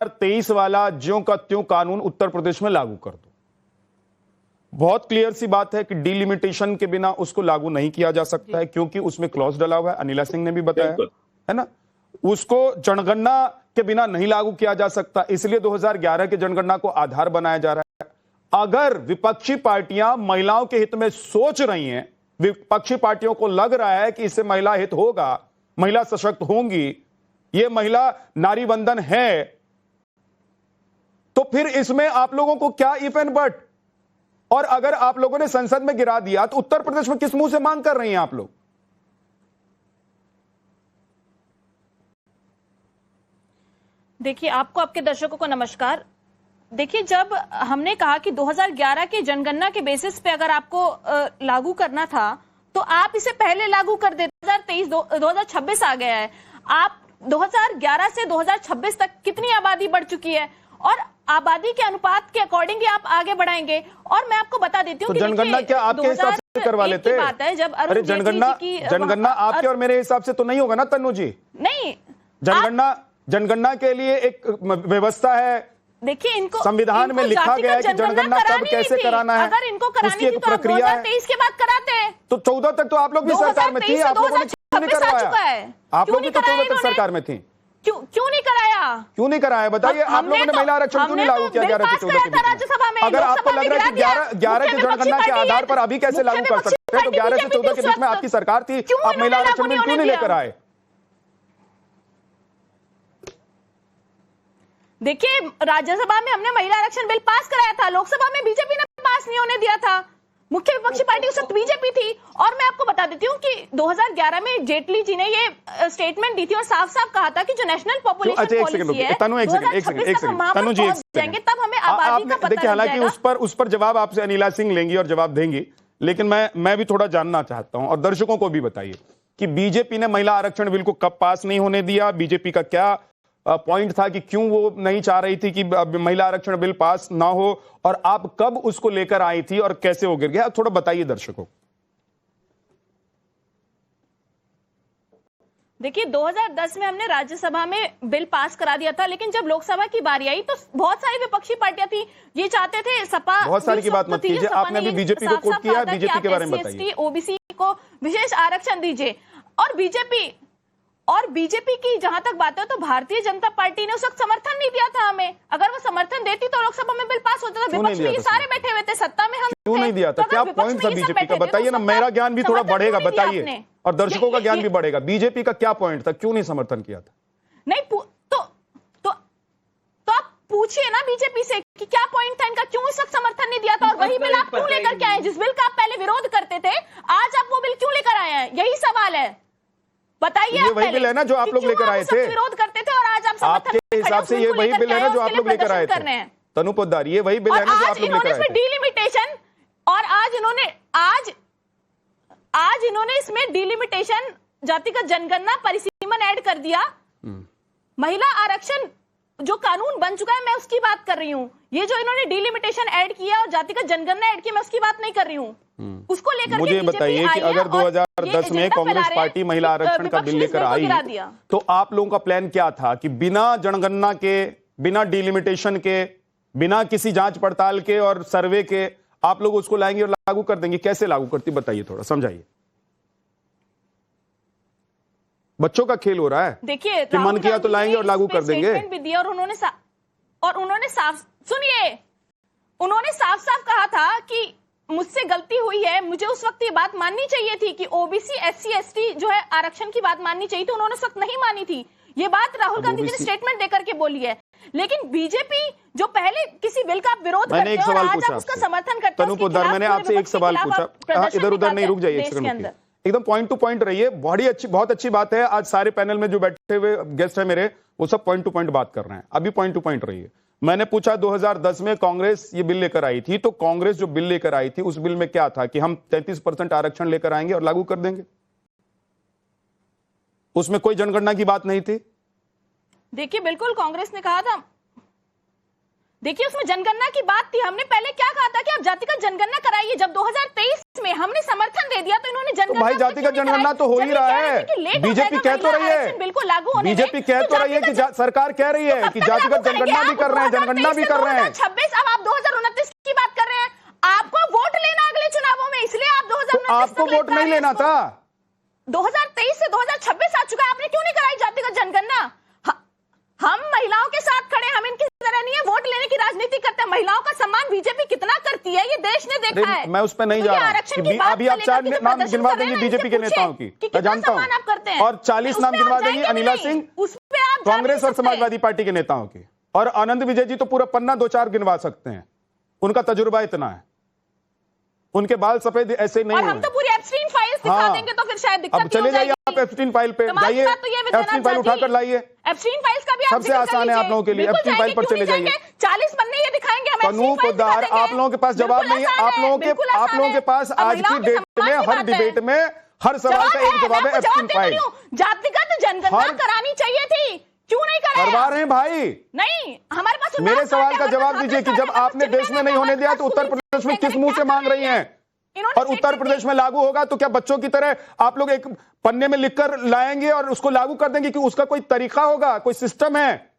2023 वाला ज्यों का त्यों कानून उत्तर प्रदेश में लागू कर दो। बहुत क्लियर सी बात है कि डिलिमिटेशन के बिना उसको लागू नहीं किया जा सकता है, क्योंकि उसमें क्लॉज डला हुआ है, अनिला सिंह ने भी बताया है ना। उसको जनगणना के बिना नहीं लागू किया जा सकता, इसलिए 2011 के जनगणना को आधार बनाया जा रहा है। अगर विपक्षी पार्टियां महिलाओं के हित में सोच रही हैं, विपक्षी पार्टियों को लग रहा है कि इससे महिला हित होगा, महिला सशक्त होंगी, ये महिला नारी वंदन है, तो फिर इसमें आप लोगों को क्या इफ एंड बट। और अगर आप लोगों ने संसद में गिरा दिया तो उत्तर प्रदेश में किस मुंह से मांग कर रही हैं आप लोग? देखिए, आपको, आपके दर्शकों को नमस्कार। देखिए, जब हमने कहा कि 2011 के जनगणना के बेसिस पे अगर आपको लागू करना था तो आप इसे पहले लागू कर देते। 2026 आ गया है, आप 2011 से 2026 तक कितनी आबादी बढ़ चुकी है और आबादी के अनुपात के अकॉर्डिंग आप आगे बढ़ाएंगे। और मैं आपको बता देती हूँ तो जनगणना क्या आपके हिसाब से करवा लेते? बात है जब अरे जनगणना आपके और मेरे हिसाब से तो नहीं होगा ना तन्नू जी। नहीं, जनगणना के लिए एक व्यवस्था है। देखिए, इनको संविधान में लिखा गया है कि जनगणना कब कैसे कराना है, अगर इनको करानी थी तो प्रक्रिया है। 2023 के बाद कराते हैं। तो 14 तक तो आप लोग भी सरकार में थी, आप लोगों ने क्यों नहीं करवाया? आप लोग भी तो 14 तक सरकार में थी, क्यों नहीं कराया? क्यों नहीं कराया बताइए? आप लोगों ने महिला आरक्षण क्यों नहीं लागू किया 11 से 14 के राज्यसभा में? अगर आपको लग रहा है कि 11 की जनगणना के आधार पर अभी कैसे लागू कर सकते हैं, तो 11 से 14 के बीच में आपकी सरकार थी, आप महिला आरक्षण बिल क्यों नहीं लेकर आए? देखिए, राज्यसभा में हमने महिला आरक्षण बिल पास कराया था, लोकसभा में बीजेपी ने पास नहीं होने दिया था। मुख्य विपक्षी पार्टी उस वक्त बीजेपी थी। और मैं आपको बता देती हूँ कि 2011 में जेटली जी ने ये स्टेटमेंट दी थी और साफ साफ कहा था कि जो नेशनल पॉपुलेशन पॉलिसी है, तनु एक सेकंड तब हमें आबादी का पता देखिए, हालांकि उस पर जवाब आपसे अनिला सिंह लेंगी और जवाब देंगी, लेकिन मैं भी थोड़ा जानना चाहता हूं और दर्शकों को भी बताइए कि बीजेपी ने महिला आरक्षण बिल को कब पास नहीं होने दिया, बीजेपी का क्या पॉइंट था कि क्यों वो नहीं चाह रही थी कि महिला आरक्षण बिल पास ना हो, और आप कब उसको लेकर आई थी और कैसे वो गिर गया, थोड़ा बताइए दर्शकों। देखिए, 2010 में हमने राज्यसभा में बिल पास करा दिया था, लेकिन जब लोकसभा की बारी आई तो बहुत सारी विपक्षी पार्टियां थी, ये चाहते थे, सपा बहुत सारी की बात मत कीजिए, आपने अभी बीजेपी को कोट किया, बीजेपी के बारे में बताइए। ओबीसी को विशेष आरक्षण दीजिए। और बीजेपी की जहां तक बात है तो भारतीय जनता पार्टी ने उस वक्त समर्थन नहीं दिया था हमें। अगर वो समर्थन देती तो लोकसभा में बिल पास होता था। विपक्ष में सारे बैठे हुए थे, सत्ता में हम क्यों नहीं दिया था? क्या पॉइंट था बीजेपी का बताइए ना, मेरा ज्ञान भी थोड़ा बढ़ेगा, बताइए, और दर्शकों का ज्ञान भी बढ़ेगा। बीजेपी का क्या पॉइंट था, क्यों नहीं समर्थन किया था? नहीं तो आप पूछिए ना बीजेपी से कि क्या पॉइंट था इनका, क्यों इस वक्त समर्थन नहीं दिया था, और वही बिल आप क्यों लेकर के आए? जिस बिल का आप पहले विरोध करते थे, आज आप वो बिल क्यों लेकर आए हैं? यही सवाल है, बताइए। ये वही बिल है ना जो आप लोग लेकर आए थे, विरोध करते थे, और आज आप आपके हिसाब से ये वही बिल है ना जो आप लोग लेकर आए थे। तनु पोद्दार, ये वही बिल है ना जो आप लोग लेकर आए थे। डिलिमिटेशन, और आज इन्होंने इसमें डिलिमिटेशन, जातिगत जनगणना, परिसीमन ऐड कर दिया। महिला आरक्षण जो कानून बन चुका है, मैं उसकी बात कर रही हूँ। ये जो इन्होंने डिलिमिटेशन ऐड किया और जातिगत जनगणना ऐड की, मैं उसकी बात नहीं कर रही हूँ। उसको लेकर मुझे बताइए कि अगर 2010 में कांग्रेस पार्टी महिला आरक्षण का बिल लेकर आई तो आप लोगों का प्लान क्या था कि बिना जनगणना के, बिना डिलिमिटेशन के, बिना किसी जांच पड़ताल के और सर्वे के आप लोग उसको लाएंगे और लागू कर देंगे? कैसे लागू करती बताइए, थोड़ा समझाइए। बच्चों का खेल हो रहा है, देखिए, कि मन किया तो लाएंगे और लागू कर देंगे। और उन्होंने साफ साफ कहा था कि मुझसे गलती हुई है, मुझे उस वक्त ये बात माननी चाहिए थी कि ओबीसी, एससी, एसटी जो है आरक्षण की बात माननी चाहिए थी, उन्होंने उस वक्त नहीं मानी थी। ये बात राहुल गांधी जी ने स्टेटमेंट देकर के बोली है। लेकिन बीजेपी जो पहले किसी बिल का विरोध करते हैं और आज आप उसका समर्थन करते हैं। तनु पोद्दार, मैंने आपसे एक सवाल पूछा, इधर उधर नहीं, रुक जाइए एक सेकंड, एकदम पॉइंट टू पॉइंट रहिए। बहुत अच्छी बात है, आज सारे पैनल में जो बैठे हुए गेस्ट है मेरे, वो सब पॉइंट टू पॉइंट बात कर रहे हैं। अभी पॉइंट टू पॉइंट रहिए। मैंने पूछा 2010 में कांग्रेस ये बिल लेकर आई थी, तो कांग्रेस जो बिल लेकर आई थी उस बिल में क्या था कि हम 33% आरक्षण लेकर आएंगे और लागू कर देंगे? उसमें कोई जनगणना की बात नहीं थी। देखिए, बिल्कुल कांग्रेस ने कहा था, देखिए उसमें जनगणना की बात थी। हमने पहले क्या कहा था कि आप जातिगत जनगणना कराइए। जब 2023 में हमने समर्थन दे दिया तो इन्होंने जनगणना, तो भाई जातिगत जनगणना तो हो ही रहा है। बीजेपी कह तो रही है, बिल्कुल लागू होने, बीजेपी कह तो रही है कि सरकार कह रही है कि जातिगत जनगणना भी कर रहे हैं, जनगणना भी कर रहे हैं। 2026 अब आप 2029 की बात कर रहे हैं। आपको वोट लेना अगले चुनावों में, इसलिए आप 2029 आपको वोट नहीं लेना था। 2023 से 2026 आ चुका है, आपने क्यों नहीं कराई जातिगत जनगणना? हम महिलाओं के साथ खड़े, हम इनकी तरह नहीं है वोट लेने की राजनीति करते हैं। महिलाओं का सम्मान बीजेपी कितना करती है ये देश ने देखा है। मैं उस पर नहीं जा रहा हूं। अभी आप 4 नाम गिनवा देंगे बीजेपी के नेताओं की, मैं जानता हूं, और 40 नाम गिनवा देंगे अनिला सिंह, कांग्रेस और समाजवादी पार्टी के नेताओं की, और आनंद विजय जी तो पूरा पन्ना 2-4 गिनवा सकते हैं, उनका तजुर्बा इतना है, उनके बाल सफेद ऐसे नहीं। और हम तो पूरी एब्स्टीन फाइल्स दिखा देंगे तो फिर शायद दिक्कत अब चले जाइए आप एब्स्टीन फाइल पे जाइए, एब्स्टीन फाइल उठाकर लाइए। एब्स्टीन फाइल्स का भी सबसे आसान है आप लोगों के लिए, एब्स्टीन फाइल पर चले जाइए। 40 पन्ने ये दिखाएंगे हम। तनु पोद्दार, आप लोगों के पास जवाब नहीं है। आप लोगों के पास आज की डेट में हर डिबेट में हर सवाल का एक जवाब है, एब्स्टीन फाइल। जातिगत जनगणना करानी चाहिए थी, क्यों नहीं कराया? करवा रहे हैं भाई। नहीं, हमारे पास मेरे सवाल का जवाब दीजिए कि जब आपने देश में नहीं होने दिया तो उत्तर प्रदेश में किस मुंह से मांग रही हैं? और उत्तर प्रदेश में लागू होगा तो क्या बच्चों की तरह आप लोग एक पन्ने में लिखकर लाएंगे और उसको लागू कर देंगे? कि उसका कोई तरीका होगा, कोई सिस्टम है,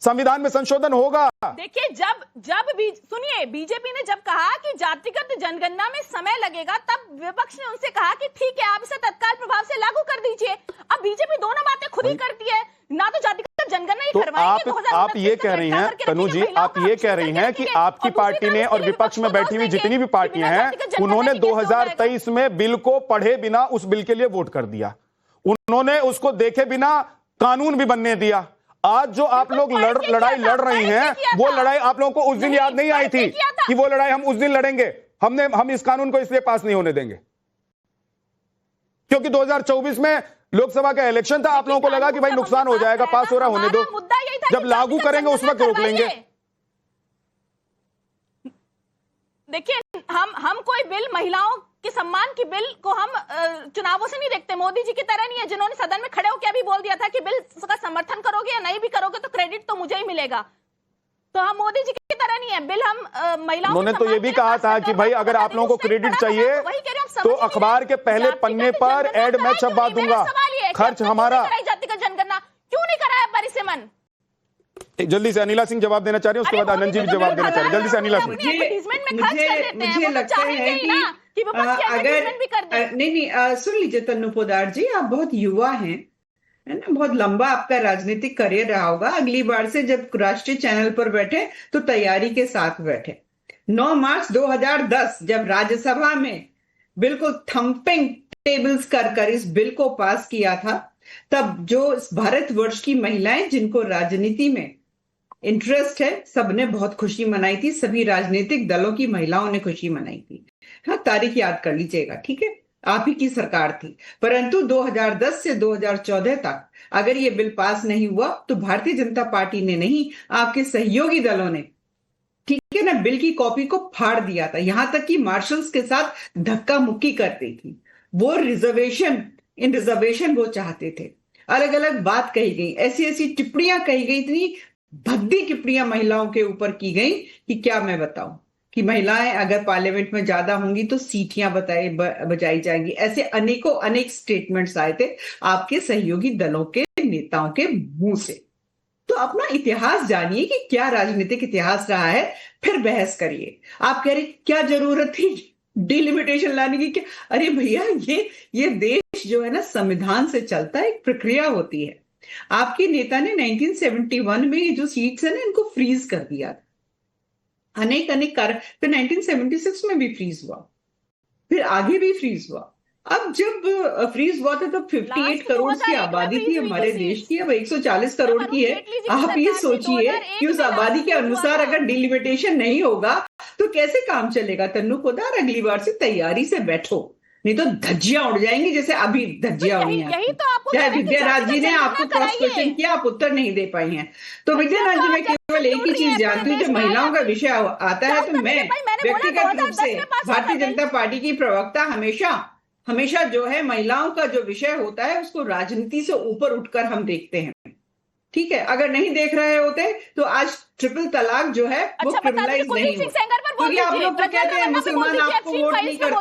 संविधान में संशोधन होगा? देखिए जब भी सुनिए, बीजेपी ने जब कहा कि जातिगत जनगणना में समय लगेगा, तब विपक्ष ने उनसे कहा कि ठीक है आप इसे तत्काल प्रभाव से लागू कर दीजिए। अब बीजेपी दोनों बातें खुद ही करती है, ना तो जातिगत जनगणना ही करवाएंगे। तो आप ये कह रही हैं तनु जी, आप ये कह रही हैं कि आपकी पार्टी ने और विपक्ष में बैठी हुई जितनी भी पार्टियां हैं उन्होंने 2023 में बिल को पढ़े बिना उस बिल के लिए वोट कर दिया, उन्होंने उसको देखे बिना कानून भी बनने दिया। आज जो आप लोग लड़ाई लड़ रही हैं, वो लड़ाई आप लोगों को उस दिन याद नहीं आई थी कि वो लड़ाई हम उस दिन लड़ेंगे। हम इस कानून को इसलिए पास नहीं होने देंगे क्योंकि 2024 में लोकसभा का इलेक्शन था, आप लोगों को लगा कि भाई नुकसान हो जाएगा, पास हो रहा होने दो, जब लागू करेंगे उस वक्त रोक लेंगे। देखिए हम कोई बिल, महिलाओं के सम्मान की बिल को हम चुनावों से नहीं देखते। मोदी जी की तरह नहीं है जिन्होंने सदन में खड़े होकर अभी बोल दिया था कि बिल का समर्थन करोगे या नहीं भी करोगे तो क्रेडिट तो मुझे ही मिलेगा। तो हम मोदी जी की तरह नहीं है, बिल हम महिलाओं, उन्होंने तो ये भी कहा था कि भाई अगर आप लोगों को क्रेडिट चाहिए तो अखबार के पहले पन्ने पर एड मैं छपवा दूंगा, खर्च हमारा। जातिगत जनगणना क्यों नहीं कराया परिसीमन? जल्दी से अनिला सिंह जवाब देना चाह रही है, उसके बाद आनंद जी भी जवाब देना चाह रहे हैं। जल्दी से अनिला सिंह। मुझे लगता है कि अगर नहीं सुन लीजिए तन्नू पोद्दार जी, आप बहुत युवा हैं, है ना, बहुत लंबा आपका राजनीतिक करियर रहा होगा। अगली बार से जब राष्ट्रीय चैनल पर बैठे तो तैयारी के साथ बैठे। 9 मार्च 2010 जब राज्यसभा में बिल्कुल थंपिंग टेबल्स कर इस बिल को पास किया था, तब जो भारतवर्ष की महिलाएं जिनको राजनीति में इंटरेस्ट है, सबने बहुत खुशी मनाई थी। सभी राजनीतिक दलों की महिलाओं ने खुशी मनाई थी। हाँ, तारीख याद कर लीजिएगा, ठीक है, आप ही की सरकार थी। परंतु 2010 से 2014 तक अगर ये बिल पास नहीं हुआ तो भारतीय जनता पार्टी ने नहीं, आपके सहयोगी दलों ने, ठीक है ना, बिल की कॉपी को फाड़ दिया था। यहां तक कि मार्शल्स के साथ धक्का मुक्की कर रही थी। वो रिजर्वेशन वो चाहते थे। अलग अलग बात कही गई, ऐसी टिप्पणियां कही गई, इतनी भद्दी टिप्पणियां महिलाओं के ऊपर की गई कि क्या मैं बताऊं कि महिलाएं अगर पार्लियामेंट में ज्यादा होंगी तो सीटियां बजाई जाएंगी। ऐसे अनेक स्टेटमेंट्स आए थे आपके सहयोगी दलों के नेताओं के मुंह से। तो अपना इतिहास जानिए कि क्या राजनीतिक इतिहास रहा है, फिर बहस करिए। आप कह रहे क्या जरूरत थी डिलिमिटेशन लाने की? क्या, अरे भैया, ये देश जो है ना संविधान से चलता है, एक प्रक्रिया होती है। आपके नेता ने 1971 में ये जो सीट्स है ना, इनको फ्रीज कर दिया था। अनेक कार्य, फिर 1976 में भी फ्रीज हुआ, फिर आगे भी फ्रीज हुआ। अब जब फ्रीज हुआ था तब 58 करोड़ की आबादी थी हमारे देश की, अब 140 करोड़ की है। आप ये सोचिए कि उस आबादी के अनुसार अगर डिलिमिटेशन नहीं होगा तो कैसे काम चलेगा? तन्नू पोद्दार, अगली बार से तैयारी से बैठो, नहीं तो धज्जियां उड़ जाएंगी जैसे अभी धज्जियां उड़ी हैं। चाहे विद्याराज जी ने आपको क्रॉस क्वेश्चन किया, आप उत्तर नहीं दे पाई हैं। तो विद्याराज जी, मैं केवल एक ही चीज जानती हूँ, जब महिलाओं का विषय आता है तो मैं व्यक्तिगत रूप से भारतीय जनता पार्टी की प्रवक्ता हमेशा जो है महिलाओं का जो विषय होता है उसको राजनीति से ऊपर उठकर हम देखते हैं। ठीक है, अगर नहीं देख रहे होते तो आज ट्रिपल तलाक जो है वो क्रिमिनलाइज नहीं होता। क्योंकि आप लोग तो कहते हैं मुसलमान आपको वोट नहीं करता,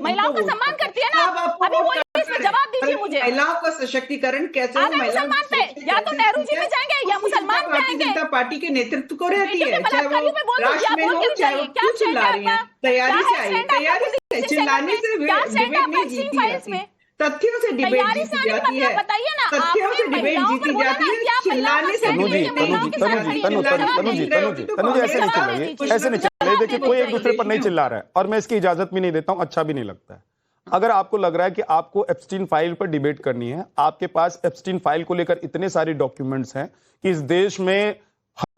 महिलाओं का सम्मान करती है ना, अभी बोलिए, इसमें जवाब दीजिए मुझे। महिलाओं का सशक्तिकरण कैसे हो? मुसलमान पे या तो नेहरू जी पे जाएंगे या मुसलमान पे भारतीय आएंगे। जनता पार्टी के नेतृत्व को रहती है, चाहे वो बलात्कारियों पे बोल दीजिए, राष्ट्र आप में बोल हो के चाहे वो बताइए, क्या क्यों चिल्ला स्टैंड रही है। आपका? तैयारी क्या से है आइए, स्टैंड तैयारी आपका? से, चिल्लाने से क्या स्टैंड डिबेट आपका नहीं जीती फाइल्स जाती, में? तथ्यों से डिबेट तैयारी जीती से आने जाती का है, बताइए ना, तथ्यों से आपने डिबेट महिलाओं जीती पर बोला जाती ना है, कि आप महिलाओं चिल्लाने का से stand तनुजी लीजिए, महिलाओं के साथ खड़ी तनुजी होइए। जवाब तनुजी दीजिए। तनुजी तनुजी ऐसे नहीं चलेगी, ऐसे नहीं चलेगी। देखिए कोई एक दूसरे पर नहीं चिल्ला रहा है और मैं इसकी इजाजत भी नहीं देता हूं, अच्छा भी नहीं लगता है। अगर आपको लग रहा है कि आपको एप्स्टीन फाइल पर डिबेट करनी है, आपके पास एप्स्टीन फाइल को लेकर इतने सारे डॉक्यूमेंट्स हैं कि इस देश में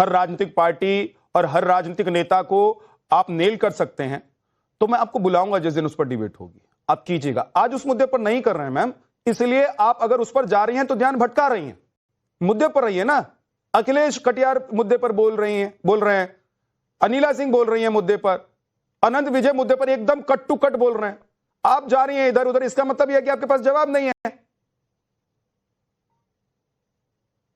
हर राजनीतिक पार्टी और हर राजनीतिक नेता को आप नेल कर सकते हैं, तो मैं आपको बुलाऊंगा जिस दिन उस पर डिबेट होगी, आप कीजिएगा। आज उस मुद्दे पर नहीं कर रहे हैं मैम, इसलिए आप अगर उस पर जा रही हैं तो ध्यान भटका रही हैं। मुद्दे पर रहिए ना। अखिलेश कटियार मुद्दे पर बोल रहे हैं, अनिला सिंह बोल रही हैं मुद्दे पर, अनंत विजय मुद्दे पर एकदम कट टू कट बोल रहे हैं। आप जा रही हैं इधर उधर, इसका मतलब यह है कि आपके पास जवाब नहीं है।